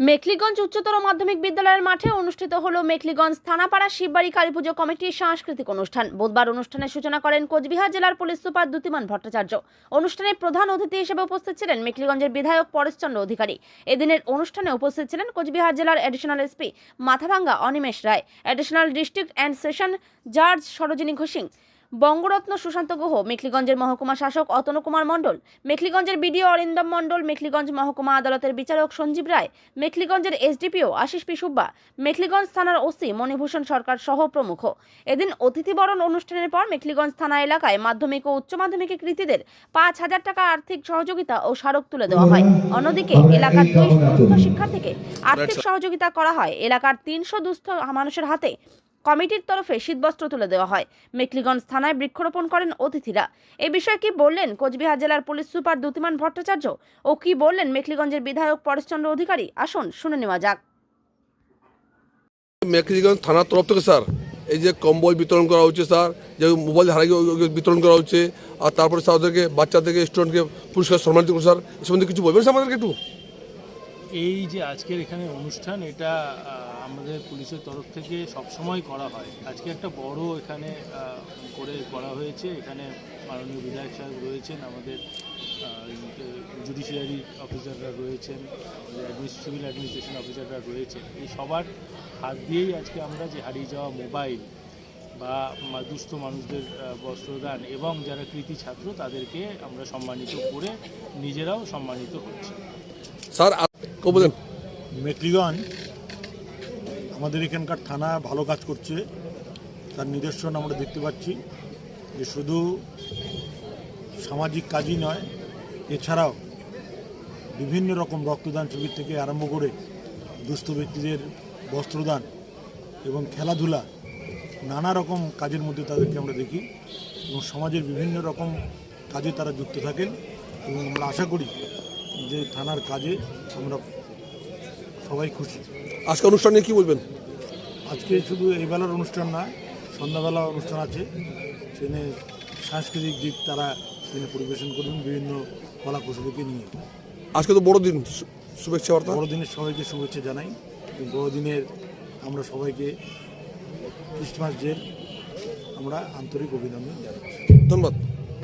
মেখলিগঞ্জ উচ্চতর মাধ্যমিক বিদ্যালয়ের মাঠে অনুষ্ঠিত হলো মেখলিগঞ্জ থানাপাড়া শিববাড়ি কালীপুজো কমিটির সাংস্কৃতিক অনুষ্ঠান। বুধবার অনুষ্ঠানের সূচনা করেন কোচবিহার জেলার পুলিশ সুপার দ্যুতিমান ভট্টাচার্য। অনুষ্ঠানে প্রধান অতিথি হিসেবে উপস্থিত ছিলেন মেখলিগঞ্জের বিধায়ক পরেশচন্দ্র অধিকারী। এদিনের অনুষ্ঠানে উপস্থিত ছিলেন কোচবিহার জেলার additional SP Mathabhanga Animesh Roy, additional district and session জাজ সরোজিনী ঘোষিং, বঙ্গরত্ন সুশান্ত গুহ, মেখলিগঞ্জের মহকুমা শাসক অতন কুমার মণ্ডল, মেখলিগঞ্জের বিডিও অরিন্দম মণ্ডল, মেখলিগঞ্জ মহকুমা আদালতের বিচারক সঞ্জীব রায়, মেখলিগঞ্জের এসডিপিও আশিস পি সুব্বা, মেখলিগঞ্জ থানার ওসি মণিভূষণ সরকার সহ প্রমুখ। এদিন অতিথিবরণ অনুষ্ঠানের পর মেখলিগঞ্জ থানা এলাকায় মাধ্যমিক ও উচ্চ মাধ্যমিকে কৃতীদের 5,000 টাকা আর্থিক সহযোগিতা ও স্মারক তুলে দেওয়া হয়। অন্যদিকে এলাকার 2 দুস্থ শিক্ষার্থীকে আর্থিক সহযোগিতা করা হয়। এলাকার 300 দুস্থ মানুষের হাতে কমিটির তরফে শীতবস্ত্র তুলে দেওয়া হয়। মেখলিগঞ্জ থানায় বৃক্ষরোপণ করেন অতিথিরা। এই বিষয়ে কি বললেন কোচবিহার জেলার পুলিশ সুপার দ্যুতিমান ভট্টাচার্য ও কি বললেন মেখলিগঞ্জের বিধায়ক পরেশচন্দ্র অধিকারী, আসুন শুনে নেওয়া যাক। মেখলিগঞ্জ থানার তরফ থেকে স্যার এই যে কম্বল বিতরণ করা হচ্ছে, স্যার যে মোবাইল হারিয়ে বিতরণ করা হচ্ছে, আর তারপরে স্যার ওদেরকে বাচ্চাদেরকে স্টুডেন্টকে পুরস্কার সম্মানিত করে। স্যার এ সম্বন্ধে কিছু বলবেন স্যার আমাদেরকে একটু? এই যে আজকের এখানে অনুষ্ঠান, এটা আমাদের পুলিশের তরফ থেকে সবসময় করা হয়। আজকে একটা বড় এখানে করা হয়েছে। এখানে মাননীয় বিধায়ক সাহেব রয়েছেন, আমাদের জুডিশিয়ারি অফিসাররা রয়েছেন, সিভিল অ্যাডমিনিস্ট্রেশন অফিসাররা রয়েছেন। এই সবার হাত দিয়েই আজকে আমরা যে হারিয়ে যাওয়া মোবাইল বা দুস্থ মানুষদের বস্ত্রদান এবং যারা কৃতি ছাত্র তাদেরকে আমরা সম্মানিত করে নিজেরাও সম্মানিত হচ্ছি। স্যার বলেন। মেখলিগঞ্জ আমাদের এখানকার থানা ভালো কাজ করছে, তার নিদর্শন আমরা দেখতে পাচ্ছি। যে শুধু সামাজিক কাজই নয়, এছাড়াও বিভিন্ন রকম রক্তদান শিবির থেকে আরম্ভ করে দুস্থ ব্যক্তিদের বস্ত্রদান এবং খেলাধুলা, নানা রকম কাজের মধ্যে তাদেরকে আমরা দেখি এবং সমাজের বিভিন্ন রকম কাজে তারা যুক্ত থাকেন। এবং আমরা আশা করি যে থানার কাজে আমরা সবাই খুশি। আজকে অনুষ্ঠান নিয়ে কী বলবেন? আজকে শুধু এই বেলার অনুষ্ঠান নয়, সন্ধ্যাবেলা অনুষ্ঠান আছে। সেখানে সাংস্কৃতিক দিক তারা সেখানে পরিবেশন করবেন বিভিন্ন কলা কুশলীকে নিয়ে। আজকে তো বড়দিন, শুভেচ্ছা বার্তা। বড়দিনের সবাইকে শুভেচ্ছা জানাই। বড়দিনের আমরা সবাইকে ক্রিসমাস ডে আমরা আন্তরিক অভিনন্দন জানাচ্ছি। ধন্যবাদ।